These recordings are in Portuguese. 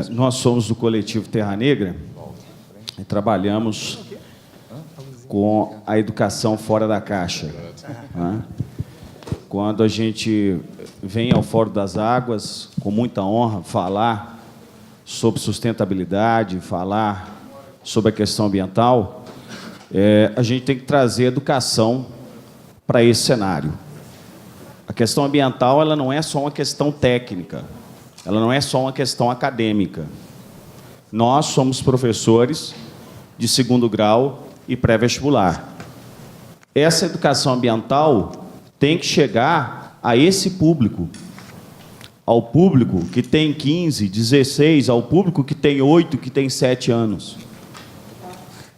Nós somos do coletivo Terra Negra e trabalhamos com a educação fora da caixa, né? Quando a gente vem ao Fórum das Águas, com muita honra, falar sobre sustentabilidade, falar sobre a questão ambiental, a gente tem que trazer educação para esse cenário. A questão ambiental, ela não é só uma questão técnica, ela não é só uma questão acadêmica. Nós somos professores de 2º grau e pré-vestibular. Essa educação ambiental tem que chegar a esse público, ao público que tem 15, 16, ao público que tem 8, que tem 7 anos.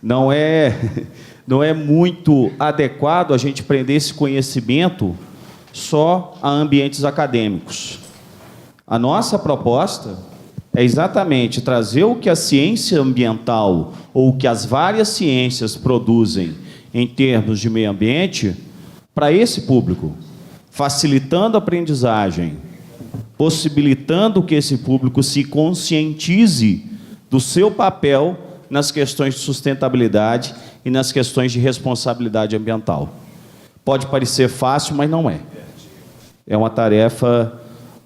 Não é muito adequado a gente prender esse conhecimento só a ambientes acadêmicos. A nossa proposta é exatamente trazer o que a ciência ambiental ou o que as várias ciências produzem em termos de meio ambiente para esse público, facilitando a aprendizagem, possibilitando que esse público se conscientize do seu papel nas questões de sustentabilidade e nas questões de responsabilidade ambiental. Pode parecer fácil, mas não é. É uma tarefa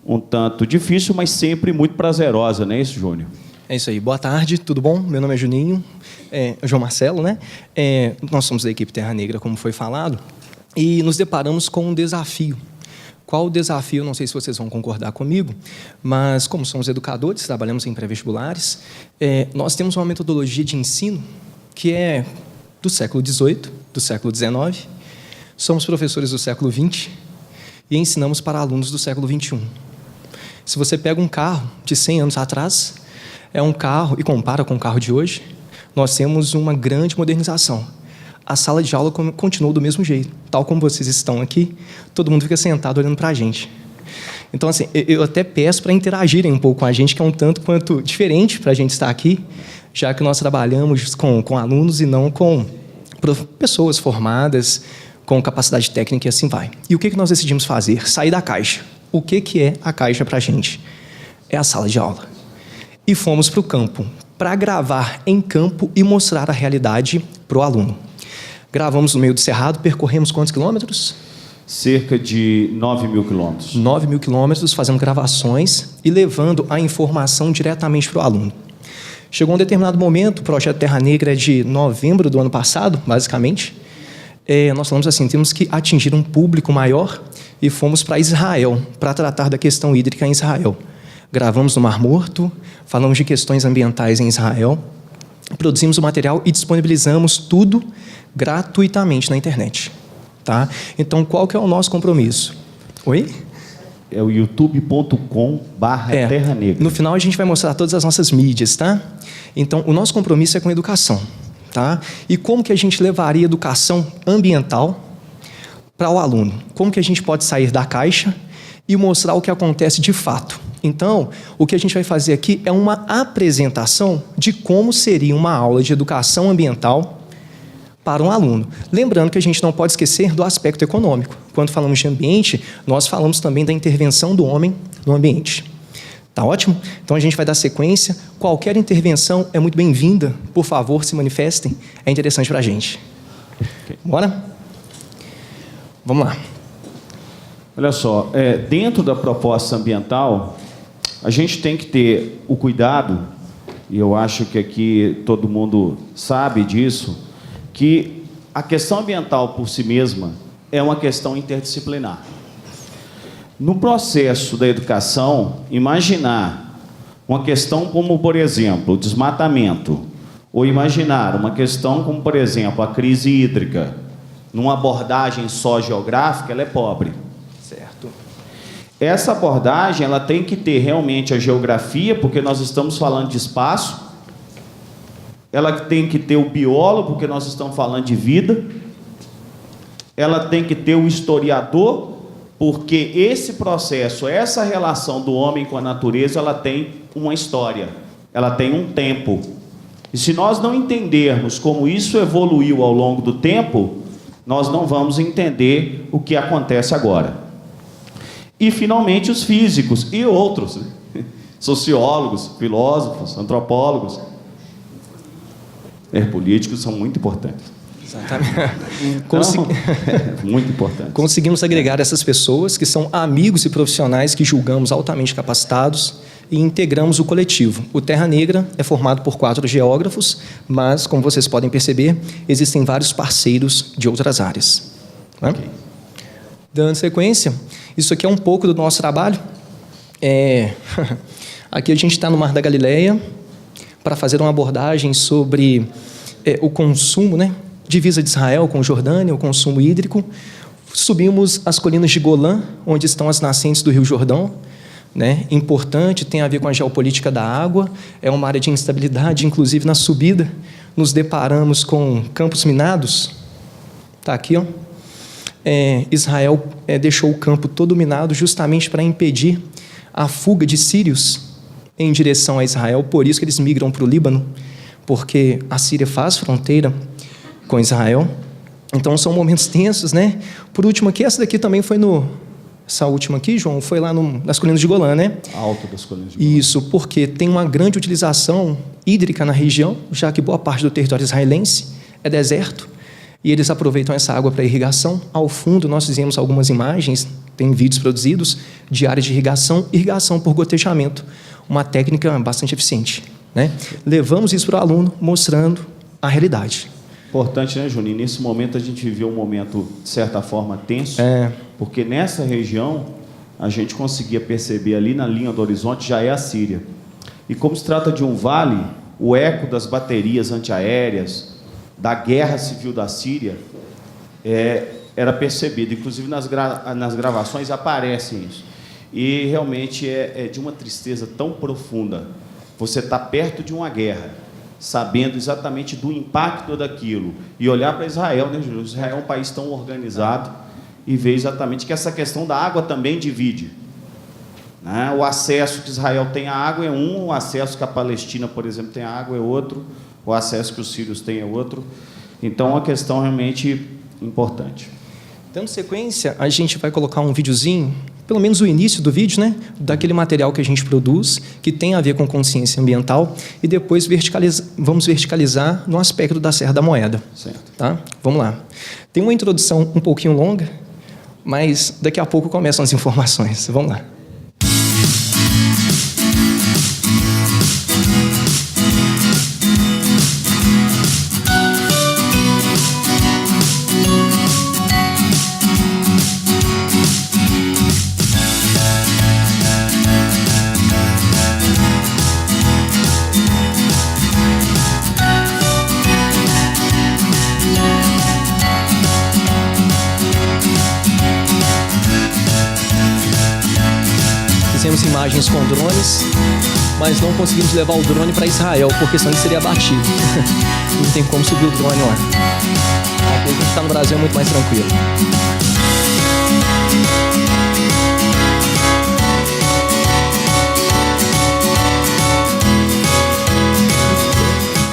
um tanto difícil, mas sempre muito prazerosa, não é isso, Júnior? É isso aí. Boa tarde, tudo bom? Meu nome é Juninho, João Marcelo, né? Nós somos da equipe Terra Negra, como foi falado, e nos deparamos com um desafio. Qual o desafio? Não sei se vocês vão concordar comigo, mas como somos educadores, trabalhamos em pré-vestibulares, nós temos uma metodologia de ensino que é do século XVIII, do século XIX, somos professores do século XX e ensinamos para alunos do século XXI. Se você pega um carro de 100 anos atrás, é um carro, e compara com o carro de hoje, nós temos uma grande modernização. A sala de aula continuou do mesmo jeito. Tal como vocês estão aqui, todo mundo fica sentado olhando para a gente. Então, assim, eu até peço para interagirem um pouco com a gente, que é um tanto quanto diferente para a gente estar aqui, já que nós trabalhamos com alunos e não com pessoas formadas, com capacidade técnica e assim vai. E o que nós decidimos fazer? Sair da caixa. O que é a caixa para a gente? É a sala de aula. E fomos para o campo, para gravar em campo e mostrar a realidade para o aluno. Gravamos no meio do Cerrado, percorremos quantos quilômetros? Cerca de 9.000 quilômetros. 9.000 quilômetros, fazendo gravações e levando a informação diretamente para o aluno. Chegou um determinado momento, o projeto Terra Negra é de novembro do ano passado, basicamente. Nós falamos assim, temos que atingir um público maior e fomos para Israel, para tratar da questão hídrica em Israel. Gravamos no Mar Morto, falamos de questões ambientais em Israel, produzimos o material e disponibilizamos tudo gratuitamente na internet. Tá? Então, qual que é o nosso compromisso? Oi? É o youtube.com/Terra Negra. No final, a gente vai mostrar todas as nossas mídias, tá? Então, o nosso compromisso é com a educação. Tá? E como que a gente levaria educação ambiental para o aluno? Como que a gente pode sair da caixa e mostrar o que acontece de fato? Então, o que a gente vai fazer aqui é uma apresentação de como seria uma aula de educação ambiental para um aluno. Lembrando que a gente não pode esquecer do aspecto econômico. Quando falamos de ambiente, nós falamos também da intervenção do homem no ambiente. Tá ótimo? Então a gente vai dar sequência. Qualquer intervenção é muito bem-vinda. Por favor, se manifestem. É interessante para a gente. Bora? Vamos lá. Olha só, dentro da proposta ambiental, a gente tem que ter o cuidado, e eu acho que aqui todo mundo sabe disso, que a questão ambiental por si mesma é uma questão interdisciplinar. No processo da educação, imaginar uma questão como, por exemplo, o desmatamento, ou imaginar uma questão como, por exemplo, a crise hídrica, numa abordagem só geográfica, ela é pobre. Certo. Essa abordagem, ela tem que ter realmente a geografia, porque nós estamos falando de espaço, ela tem que ter o biólogo, porque nós estamos falando de vida, ela tem que ter o historiador, porque esse processo, essa relação do homem com a natureza, ela tem uma história, ela tem um tempo. E se nós não entendermos como isso evoluiu ao longo do tempo, nós não vamos entender o que acontece agora. E, finalmente, os físicos e outros, sociólogos, filósofos, antropólogos. Políticos são muito importantes. Exatamente. Então, muito importante. Conseguimos agregar essas pessoas que são amigos e profissionais que julgamos altamente capacitados e integramos o coletivo. O Terra Negra é formado por 4 geógrafos, mas, como vocês podem perceber, existem vários parceiros de outras áreas. Né? Okay. Dando sequência, isso aqui é um pouco do nosso trabalho. Aqui a gente está no Mar da Galileia para fazer uma abordagem sobre o consumo, né? Divisa de Israel com Jordânia, o consumo hídrico. Subimos as colinas de Golã, onde estão as nascentes do Rio Jordão, né? Importante, tem a ver com a geopolítica da água, é uma área de instabilidade, inclusive na subida nos deparamos com campos minados. Está aqui, ó. Israel deixou o campo todo minado justamente para impedir a fuga de sírios em direção a Israel, por isso que eles migram para o Líbano, porque a Síria faz fronteira com Israel. Então são momentos tensos, né? Por último aqui, essa daqui também foi essa última aqui, João, foi lá nas colinas de Golã, né? Alto das colinas de Golã. Isso, porque tem uma grande utilização hídrica na região, já que boa parte do território israelense é deserto, e eles aproveitam essa água para irrigação. Ao fundo, nós fizemos algumas imagens, tem vídeos produzidos, de áreas de irrigação por gotejamento, uma técnica bastante eficiente, né? Levamos isso para o aluno, mostrando a realidade. Importante, né, Juninho? Nesse momento a gente viveu um momento, de certa forma, tenso, porque nessa região a gente conseguia perceber ali na linha do horizonte já é a Síria. E como se trata de um vale, o eco das baterias antiaéreas, da guerra civil da Síria, era percebido. Inclusive nas gravações aparecem isso. E realmente é de uma tristeza tão profunda. Você está perto de uma guerra, sabendo exatamente do impacto daquilo, e olhar para Israel, né, Júlio? Israel é um país tão organizado, e ver exatamente que essa questão da água também divide, né? O acesso que Israel tem à água é um, o acesso que a Palestina, por exemplo, tem à água é outro, o acesso que os sírios têm é outro. Então, é uma questão realmente importante. Dando sequência, a gente vai colocar um videozinho, pelo menos o início do vídeo, né, daquele material que a gente produz, que tem a ver com consciência ambiental, e depois vamos verticalizar no aspecto da Serra da Moeda. Certo. Tá? Vamos lá. Tem uma introdução um pouquinho longa, mas daqui a pouco começam as informações. Vamos lá. Fizemos imagens com drones, mas não conseguimos levar o drone para Israel, porque senão ele seria abatido. Não tem como subir o drone lá. Aqui a gente está no Brasil, é muito mais tranquilo.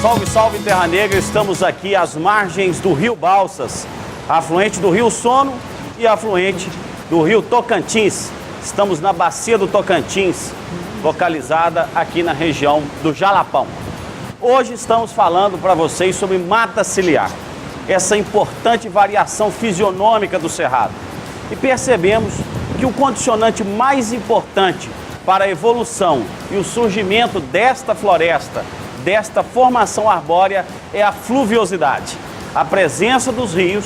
Salve, salve, Terra Negra! Estamos aqui às margens do Rio Balsas, afluente do Rio Sono e afluente do Rio Tocantins. Estamos na Bacia do Tocantins, localizada aqui na região do Jalapão. Hoje estamos falando para vocês sobre mata ciliar, essa importante variação fisionômica do cerrado. E percebemos que o condicionante mais importante para a evolução e o surgimento desta floresta, desta formação arbórea, é a fluviosidade. A presença dos rios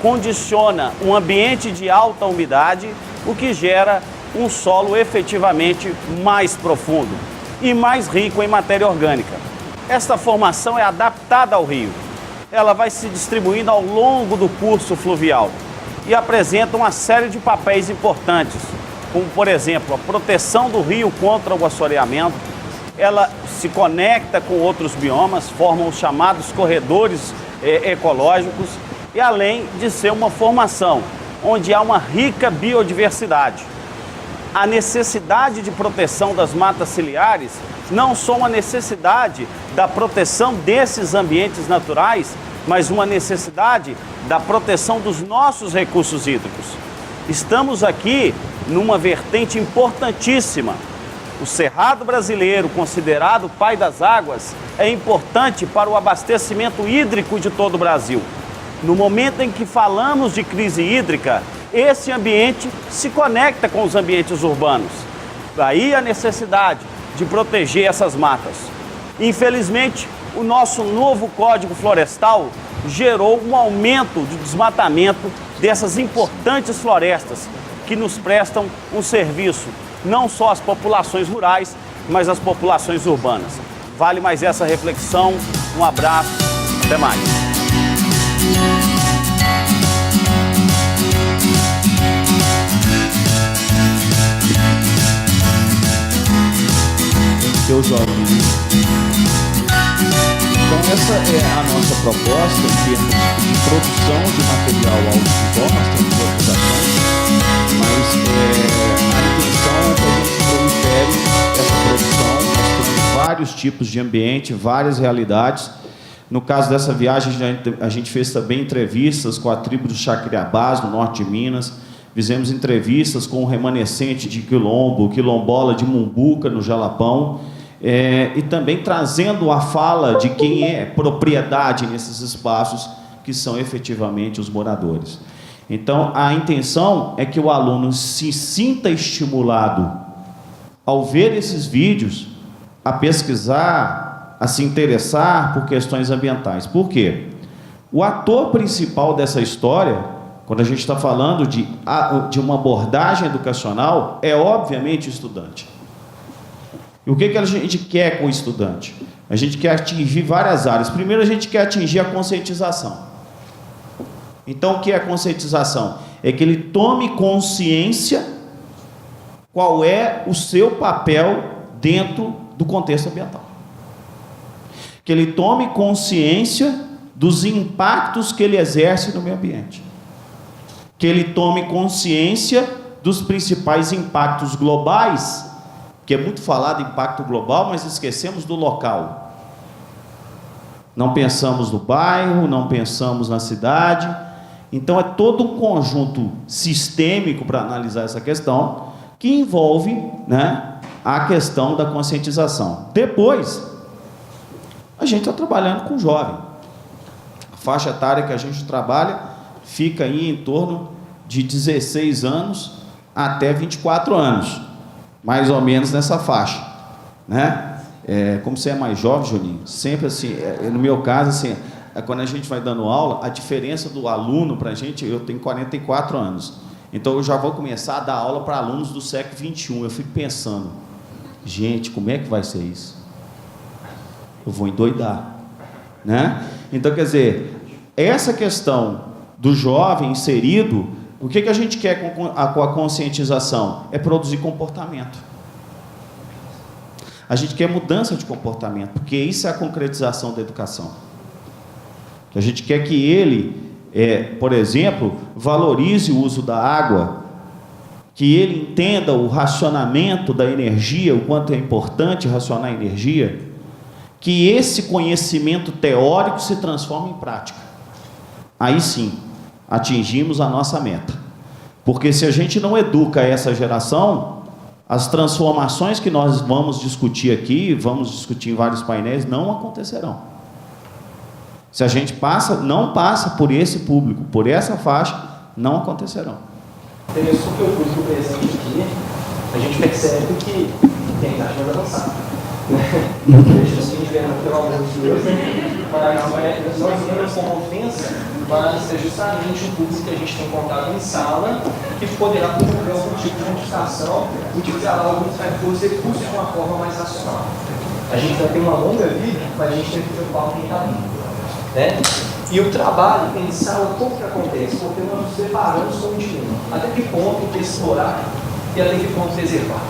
condiciona um ambiente de alta umidade, o que gera um solo efetivamente mais profundo e mais rico em matéria orgânica. Esta formação é adaptada ao rio. Ela vai se distribuindo ao longo do curso fluvial e apresenta uma série de papéis importantes, como, por exemplo, a proteção do rio contra o assoreamento. Ela se conecta com outros biomas, formam os chamados corredores ecológicos, e além de ser uma formação onde há uma rica biodiversidade. A necessidade de proteção das matas ciliares não só uma necessidade da proteção desses ambientes naturais, mas uma necessidade da proteção dos nossos recursos hídricos. Estamos aqui numa vertente importantíssima, O Cerrado brasileiro, considerado o pai das águas, é importante para o abastecimento hídrico de todo o Brasil. No momento em que falamos de crise hídrica, esse ambiente se conecta com os ambientes urbanos. Daí a necessidade de proteger essas matas. Infelizmente, o nosso novo Código Florestal gerou um aumento de desmatamento dessas importantes florestas que nos prestam um serviço não só às populações rurais, mas às populações urbanas. Vale mais essa reflexão. Um abraço, até mais. Seu jovem. Então essa é a nossa proposta em termos de produção de material audiovisual. Nós temos outras ações, mas a intenção é que a gente prolifere essa produção. Nós temos vários tipos de ambiente, várias realidades. No caso dessa viagem, a gente fez também entrevistas com a tribo dos Chacriabás, no norte de Minas. Fizemos entrevistas com o remanescente de Quilombo, quilombola de Mumbuca, no Jalapão. E também trazendo a fala de quem é propriedade nesses espaços, que são efetivamente os moradores. Então, a intenção é que o aluno se sinta estimulado ao ver esses vídeos, a pesquisar, a se interessar por questões ambientais. Por quê? O ator principal dessa história, quando a gente está falando de uma abordagem educacional, é obviamente o estudante. E o que a gente quer com o estudante? A gente quer atingir várias áreas. Primeiro, a gente quer atingir a conscientização. Então, o que é a conscientização? É que ele tome consciência qual é o seu papel dentro do contexto ambiental. Que ele tome consciência dos impactos que ele exerce no meio ambiente. Que ele tome consciência dos principais impactos globais, que é muito falado em impacto global, mas esquecemos do local. Não pensamos no bairro, não pensamos na cidade. Então, é todo um conjunto sistêmico para analisar essa questão, que envolve, né, a questão da conscientização. Depois, a gente está trabalhando com jovem. A faixa etária que a gente trabalha fica aí em torno de 16 anos até 24 anos. Mais ou menos nessa faixa, né? Como você é mais jovem, Juninho, sempre assim, no meu caso, assim, quando a gente vai dando aula, a diferença do aluno para a gente, eu tenho 44 anos, então eu já vou começar a dar aula para alunos do século XXI. Eu fico pensando, gente, como é que vai ser isso? Eu vou endoidar, né? Então, quer dizer, essa questão do jovem inserido, o que a gente quer com a conscientização? É produzir comportamento. A gente quer mudança de comportamento, porque isso é a concretização da educação. A gente quer que ele, por exemplo, valorize o uso da água, que ele entenda o racionamento da energia, o quanto é importante racionar energia, que esse conhecimento teórico se transforme em prática. Aí sim, atingimos a nossa meta. Porque se a gente não educa essa geração, as transformações que nós vamos discutir aqui, vamos discutir em vários painéis, não acontecerão. Se a gente não passa por esse público, por essa faixa, não acontecerão. Interessante que eu fui presente aqui, a gente percebe que tem idade mais avançada. Deixa assim, pelo amor de Deus, mas nós vemos como ofensa, mas é justamente o público que a gente tem contato em sala, que poderá promover algum tipo de modificação, utilizar alguns recursos de uma forma mais racional. A gente vai ter uma longa vida, mas a gente tem que preocupar com quem está vindo. Né? E o trabalho em sala, como que acontece? Porque nós nos separamos como indivíduo. Até que ponto explorar e até que ponto preservar.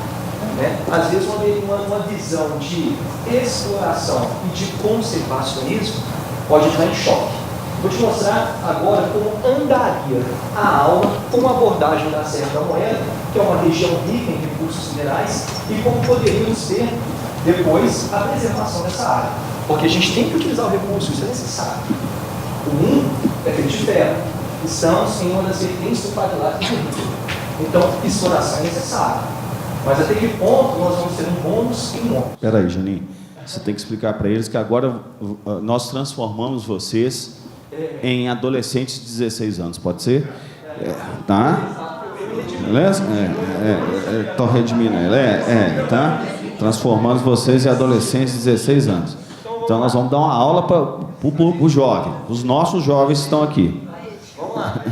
Né? Às vezes, uma visão de exploração e de conservacionismo pode entrar em choque. Vou te mostrar agora como andaria a aula com uma abordagem da Serra da Moeda, que é uma região rica em recursos minerais, e como poderíamos ter depois a preservação dessa área. Porque a gente tem que utilizar o recurso, isso é necessário. O é feito de ferro. Estamos em uma das vertentes do quadrilátero do rio. Então, exploração é necessária. Mas até que ponto nós vamos ter um bônus e um ônus? Espera aí, Juninho. Você tem que explicar para eles que agora nós transformamos vocês em adolescentes de 16 anos, pode ser? Tá? Beleza? Tô redimindo ele. Tá? Transformamos vocês em adolescentes de 16 anos. Então nós vamos dar uma aula para o jovem. Os nossos jovens estão aqui. Vamos lá.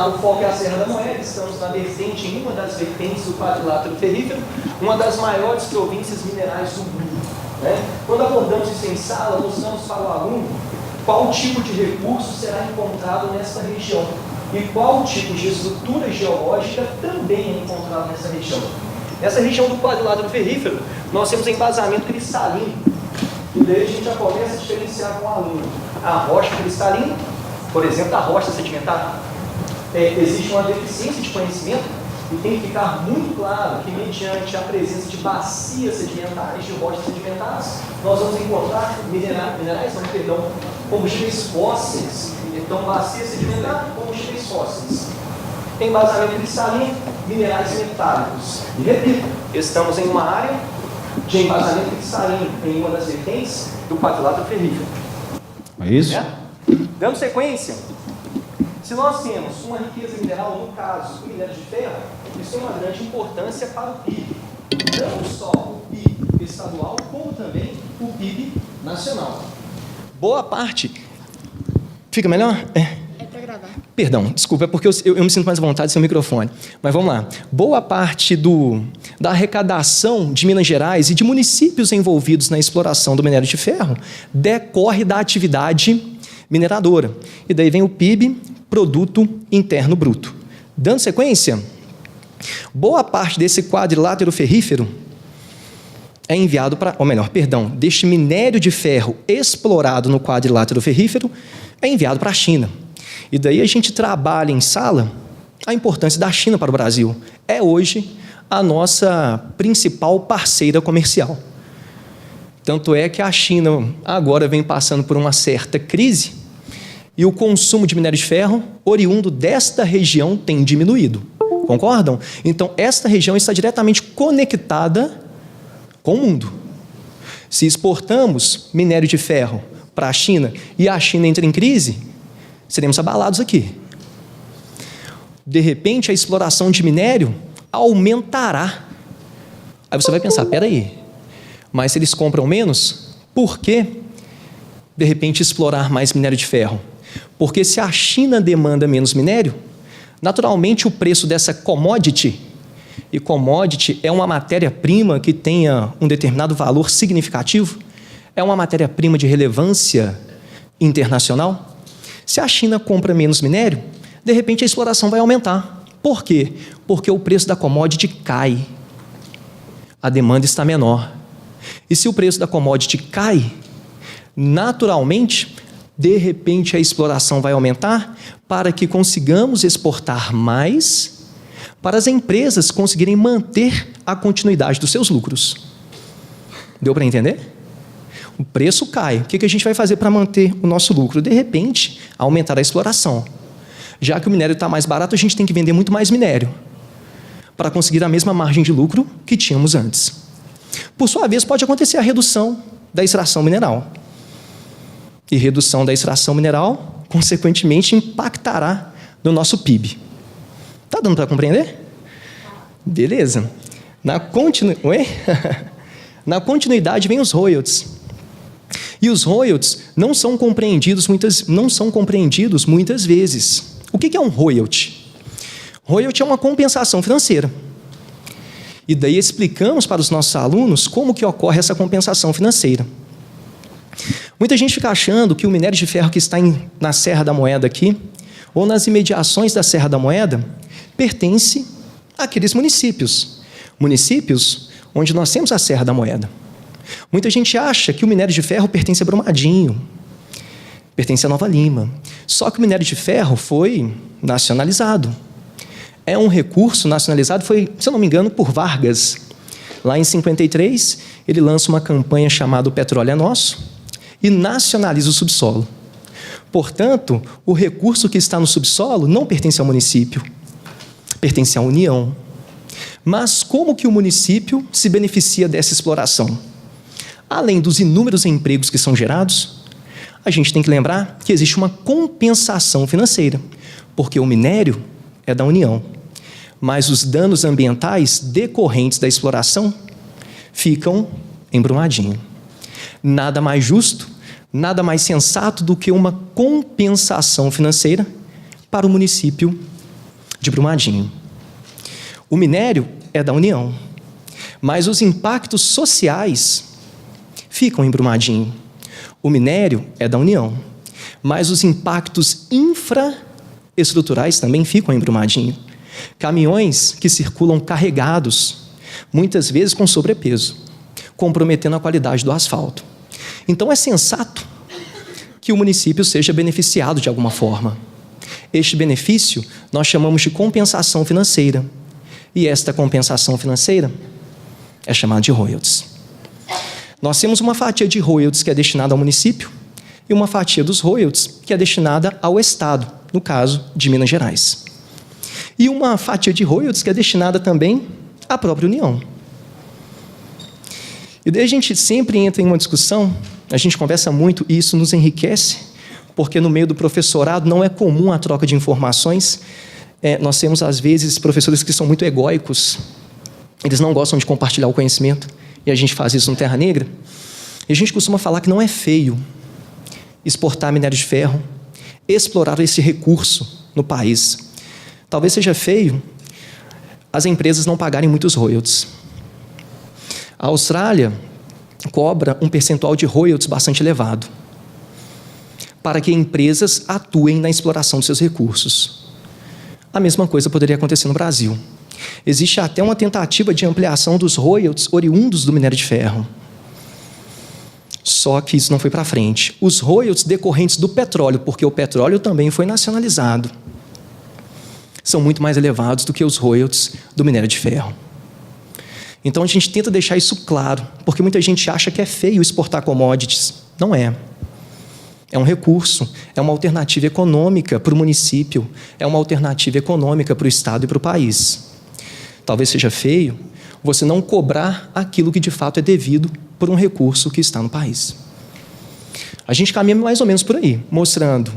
O foco é a Serra da Moeda, estamos na vertente, em uma das vertentes do quadrilátero ferrífero, uma das maiores províncias minerais do mundo. Né? Quando abordamos isso em sala, mostramos para o aluno qual tipo de recurso será encontrado nessa região e qual tipo de estrutura geológica também é encontrado nessa região. Nessa região do quadrilátero ferrífero, nós temos embasamento cristalino, e daí a gente já começa a diferenciar com o aluno a rocha cristalina, por exemplo, a rocha sedimentar. Existe uma deficiência de conhecimento e tem que ficar muito claro que, mediante a presença de bacias sedimentares, de rochas sedimentares, nós vamos encontrar combustíveis fósseis. Então, bacias sedimentares, combustíveis fósseis. Embasamento cristalino, minerais metálicos. E repito, estamos em uma área de embasamento cristalino, em uma das vertentes do quadrilátero ferrífero. É isso? Dando sequência, se nós temos uma riqueza mineral, no caso do minério de ferro, isso tem uma grande importância para o PIB. Não só o PIB estadual, como também o PIB nacional. Boa parte... Fica melhor? É para gravar. Perdão, desculpa, é porque eu me sinto mais à vontade sem o microfone. Mas vamos lá. Boa parte da arrecadação de Minas Gerais e de municípios envolvidos na exploração do minério de ferro decorre da atividade mineradora. E daí vem o PIB, Produto Interno Bruto. Dando sequência, boa parte desse quadrilátero ferrífero é enviado para, deste minério de ferro explorado no quadrilátero ferrífero é enviado para a China. E daí a gente trabalha em sala a importância da China para o Brasil. É hoje a nossa principal parceira comercial. Tanto é que a China agora vem passando por uma certa crise e o consumo de minério de ferro oriundo desta região tem diminuído. Concordam? Então, esta região está diretamente conectada com o mundo. Se exportamos minério de ferro para a China e a China entra em crise, seremos abalados aqui. De repente, a exploração de minério aumentará. Aí você vai pensar, peraí, mas se eles compram menos, por que, de repente, explorar mais minério de ferro? Porque se a China demanda menos minério, naturalmente o preço dessa commodity, e commodity é uma matéria-prima que tenha um determinado valor significativo, é uma matéria-prima de relevância internacional. Se a China compra menos minério, de repente a exploração vai aumentar. Por quê? Porque o preço da commodity cai. A demanda está menor. E se o preço da commodity cai, naturalmente, de repente a exploração vai aumentar para que consigamos exportar mais para as empresas conseguirem manter a continuidade dos seus lucros. Deu para entender? O preço cai. O que a gente vai fazer para manter o nosso lucro? De repente, aumentar a exploração. Já que o minério está mais barato, a gente tem que vender muito mais minério para conseguir a mesma margem de lucro que tínhamos antes. Por sua vez, pode acontecer a redução da extração mineral. E redução da extração mineral, consequentemente, impactará no nosso PIB. Está dando para compreender? Beleza. Na continuidade vem os royalties. E os royalties não são compreendidos muitas vezes. O que é um royalty? Royalty é uma compensação financeira. E daí explicamos para os nossos alunos como que ocorre essa compensação financeira. Muita gente fica achando que o minério de ferro que está na Serra da Moeda aqui, ou nas imediações da Serra da Moeda, pertence àqueles municípios. Municípios onde nós temos a Serra da Moeda. Muita gente acha que o minério de ferro pertence a Brumadinho, pertence a Nova Lima. Só que o minério de ferro foi nacionalizado. É um recurso nacionalizado, foi, se eu não me engano, por Vargas. Lá em 53, ele lança uma campanha chamada O Petróleo é Nosso e nacionaliza o subsolo. Portanto, o recurso que está no subsolo não pertence ao município, pertence à União. Mas como que o município se beneficia dessa exploração? Além dos inúmeros empregos que são gerados, a gente tem que lembrar que existe uma compensação financeira, porque o minério é da União, mas os danos ambientais decorrentes da exploração ficam em Brumadinho. Nada mais justo, nada mais sensato do que uma compensação financeira para o município de Brumadinho. O minério é da União, mas os impactos sociais ficam em Brumadinho. O minério é da União, mas os impactos infraestruturais também ficam em Brumadinho. Caminhões que circulam carregados, muitas vezes com sobrepeso, comprometendo a qualidade do asfalto. Então é sensato que o município seja beneficiado de alguma forma. Este benefício nós chamamos de compensação financeira. E esta compensação financeira é chamada de royalties. Nós temos uma fatia de royalties que é destinada ao município e uma fatia dos royalties que é destinada ao Estado, no caso de Minas Gerais. E uma fatia de royalties que é destinada também à própria União. E daí a gente sempre entra em uma discussão, a gente conversa muito e isso nos enriquece, porque no meio do professorado não é comum a troca de informações. Nós temos, às vezes, professores que são muito egóicos, eles não gostam de compartilhar o conhecimento, e a gente faz isso no Terra Negra. E a gente costuma falar que não é feio exportar minério de ferro, explorar esse recurso no país. Talvez seja feio as empresas não pagarem muitos royalties. A Austrália cobra um percentual de royalties bastante elevado para que empresas atuem na exploração dos seus recursos. A mesma coisa poderia acontecer no Brasil. Existe até uma tentativa de ampliação dos royalties oriundos do minério de ferro. Só que isso não foi para frente. Os royalties decorrentes do petróleo, porque o petróleo também foi nacionalizado, são muito mais elevados do que os royalties do minério de ferro. Então a gente tenta deixar isso claro, porque muita gente acha que é feio exportar commodities. Não é. É um recurso, é uma alternativa econômica para o município, é uma alternativa econômica para o Estado e para o país. Talvez seja feio você não cobrar aquilo que de fato é devido por um recurso que está no país. A gente caminha mais ou menos por aí, mostrando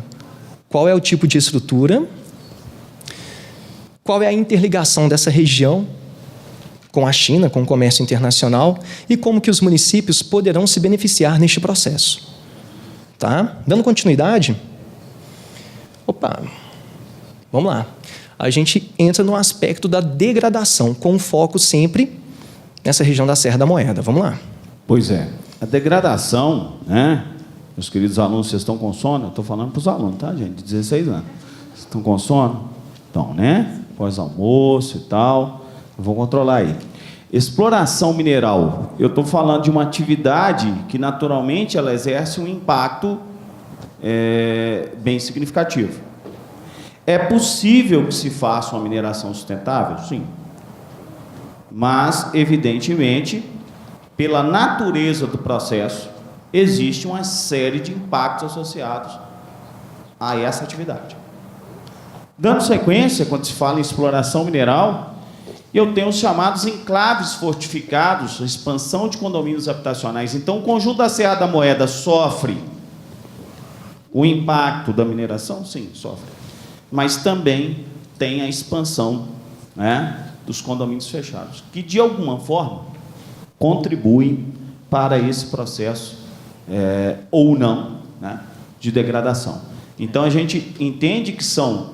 qual é o tipo de estrutura, qual é a interligação dessa região com a China, com o comércio internacional, e como que os municípios poderão se beneficiar neste processo. Tá? Dando continuidade, vamos lá. A gente entra no aspecto da degradação, com foco sempre nessa região da Serra da Moeda. Vamos lá. Pois é. A degradação, né? Meus queridos alunos, vocês estão com sono? Eu estou falando para os alunos, tá, gente? De 16 anos. Vocês estão com sono? Então, né? Pós-almoço e tal. Eu vou controlar aí. Exploração mineral. Eu estou falando de uma atividade que, naturalmente, ela exerce um impacto bem significativo. É possível que se faça uma mineração sustentável? Sim. Mas, evidentemente, pela natureza do processo, existe uma série de impactos associados a essa atividade. Dando sequência, quando se fala em exploração mineral, eu tenho os chamados enclaves fortificados, a expansão de condomínios habitacionais. Então, o conjunto da Serra da Moeda sofre o impacto da mineração? Sim, sofre. Mas também tem a expansão, né, dos condomínios fechados, que, de alguma forma, contribuem para esse processo, ou não, né, de degradação. Então, a gente entende que são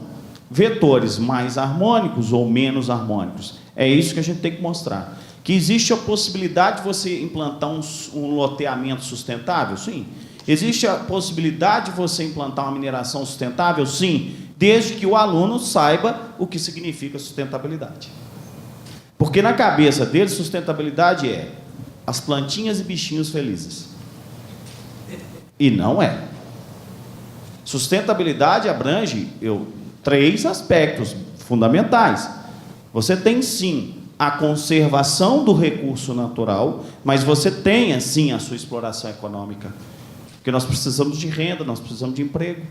vetores mais harmônicos ou menos harmônicos. É isso que a gente tem que mostrar. Que existe a possibilidade de você implantar um loteamento sustentável? Sim. Existe a possibilidade de você implantar uma mineração sustentável? Sim. Desde que o aluno saiba o que significa sustentabilidade. Porque na cabeça dele, sustentabilidade é as plantinhas e bichinhos felizes. E não é. Sustentabilidade abrange 3 aspectos fundamentais. Você tem, sim, a conservação do recurso natural, mas você tem, sim, a sua exploração econômica. Porque nós precisamos de renda, nós precisamos de emprego.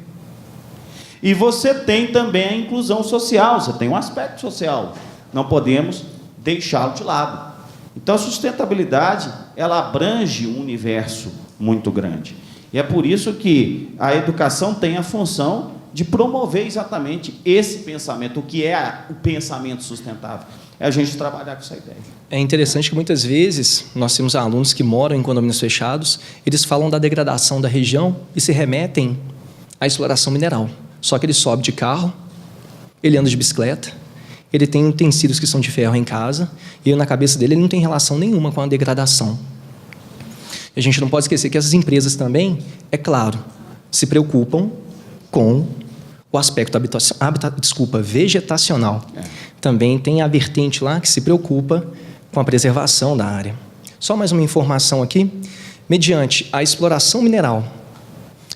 E você tem também a inclusão social, você tem um aspecto social. Não podemos deixá-lo de lado. Então, a sustentabilidade, ela abrange um universo muito grande. E é por isso que a educação tem a função de promover exatamente esse pensamento. O que é o pensamento sustentável? É a gente trabalhar com essa ideia. É interessante que muitas vezes nós temos alunos que moram em condomínios fechados, eles falam da degradação da região e se remetem à exploração mineral. Só que ele sobe de carro, ele anda de bicicleta, ele tem utensílios que são de ferro em casa, e na cabeça dele ele não tem relação nenhuma com a degradação. E a gente não pode esquecer que essas empresas também, é claro, se preocupam com o aspecto vegetacional. Também tem a vertente lá que se preocupa com a preservação da área. Só mais uma informação aqui. Mediante a exploração mineral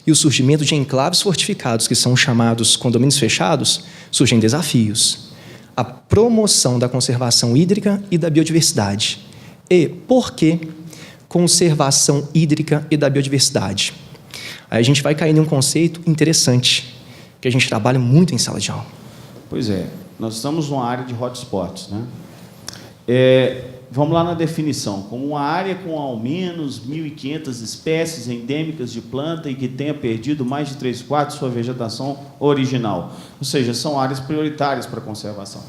e o surgimento de enclaves fortificados, que são chamados condomínios fechados, surgem desafios. A promoção da conservação hídrica e da biodiversidade. E por que conservação hídrica e da biodiversidade? Aí a gente vai cair em um conceito interessante, que a gente trabalha muito em sala de aula. Pois é, nós estamos numa área de hotspots, né? Vamos lá na definição. Como uma área com ao menos 1.500 espécies endêmicas de planta e que tenha perdido mais de 3/4 de sua vegetação original. Ou seja, são áreas prioritárias para a conservação.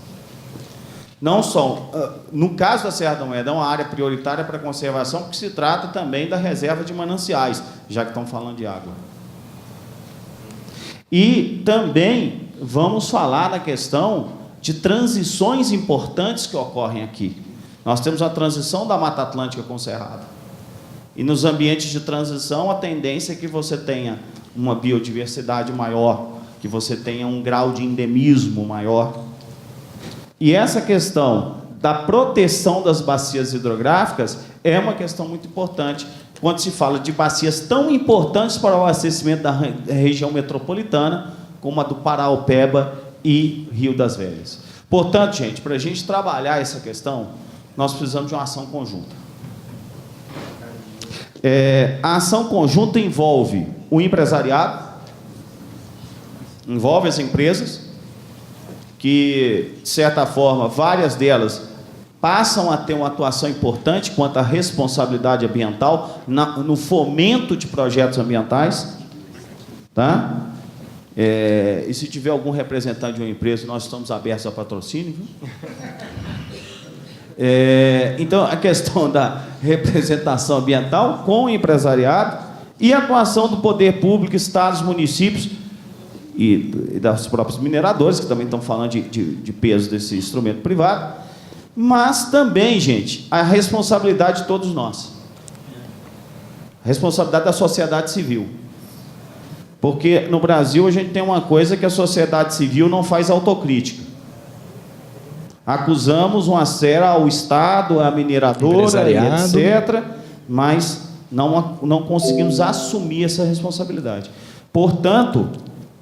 Não só, no caso da Serra da Moeda, é uma área prioritária para a conservação, porque se trata também da reserva de mananciais, já que estão falando de água. E também vamos falar na questão de transições importantes que ocorrem aqui. Nós temos a transição da Mata Atlântica com o Cerrado. E nos ambientes de transição, a tendência é que você tenha uma biodiversidade maior, que você tenha um grau de endemismo maior. E essa questão da proteção das bacias hidrográficas é uma questão muito importante quando se fala de bacias tão importantes para o abastecimento da região metropolitana, como a do Paraopeba e Rio das Velhas. Portanto, gente, para a gente trabalhar essa questão, nós precisamos de uma ação conjunta. A ação conjunta envolve o empresariado, envolve as empresas, que, de certa forma, várias delas passam a ter uma atuação importante quanto à responsabilidade ambiental, no fomento de projetos ambientais. Tá? E se tiver algum representante de uma empresa, nós estamos abertos a patrocínio. Viu? Então, a questão da representação ambiental com o empresariado e a atuação do poder público, estados, municípios e das próprias mineradoras, que também estão falando de peso desse instrumento privado, mas também, gente, a responsabilidade de todos nós. A responsabilidade da sociedade civil. Porque no Brasil a gente tem uma coisa que a sociedade civil não faz autocrítica. Acusamos uma série ao Estado, à mineradora, etc., mas não conseguimos assumir essa responsabilidade. Portanto,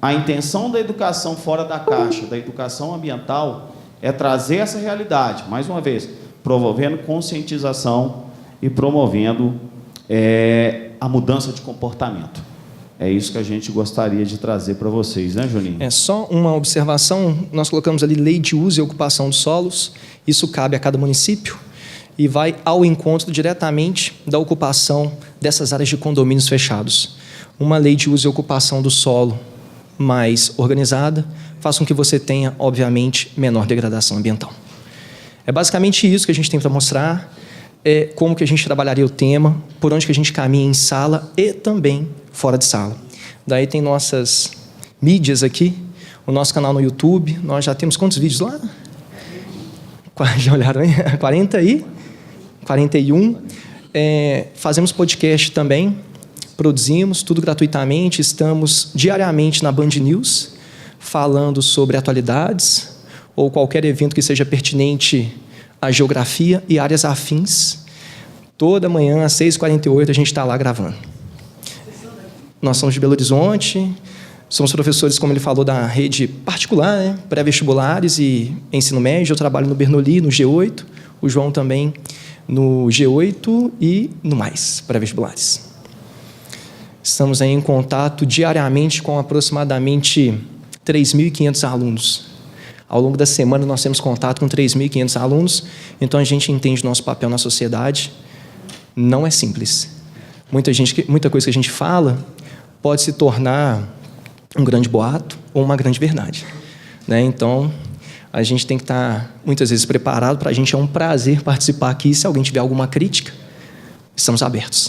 a intenção da educação fora da caixa, da educação ambiental, é trazer essa realidade, mais uma vez, promovendo conscientização e promovendo a mudança de comportamento. É isso que a gente gostaria de trazer para vocês, né, Juninho? Só uma observação, nós colocamos ali lei de uso e ocupação dos solos, isso cabe a cada município e vai ao encontro diretamente da ocupação dessas áreas de condomínios fechados. Uma lei de uso e ocupação do solo mais organizada faz com que você tenha, obviamente, menor degradação ambiental. É basicamente isso que a gente tem para mostrar, como que a gente trabalharia o tema, por onde que a gente caminha em sala e também fora de sala. Daí tem nossas mídias aqui, o nosso canal no YouTube, nós já temos quantos vídeos lá? Já olharam aí? 41. Fazemos podcast também, produzimos tudo gratuitamente, estamos diariamente na Band News, falando sobre atualidades ou qualquer evento que seja pertinente à geografia e áreas afins. Toda manhã, às 6h48, a gente está lá gravando. Nós somos de Belo Horizonte, somos professores, como ele falou, da rede particular, né? Pré-vestibulares e ensino médio. Eu trabalho no Bernoulli, no G8, o João também no G8 e no mais, pré-vestibulares. Estamos aí em contato diariamente com aproximadamente 3.500 alunos. Ao longo da semana, nós temos contato com 3.500 alunos, então a gente entende nosso papel na sociedade. Não é simples. Muita coisa que a gente fala pode se tornar um grande boato ou uma grande verdade, né? Então, a gente tem que estar, muitas vezes, preparado. Para a gente é um prazer participar aqui. Se alguém tiver alguma crítica, estamos abertos.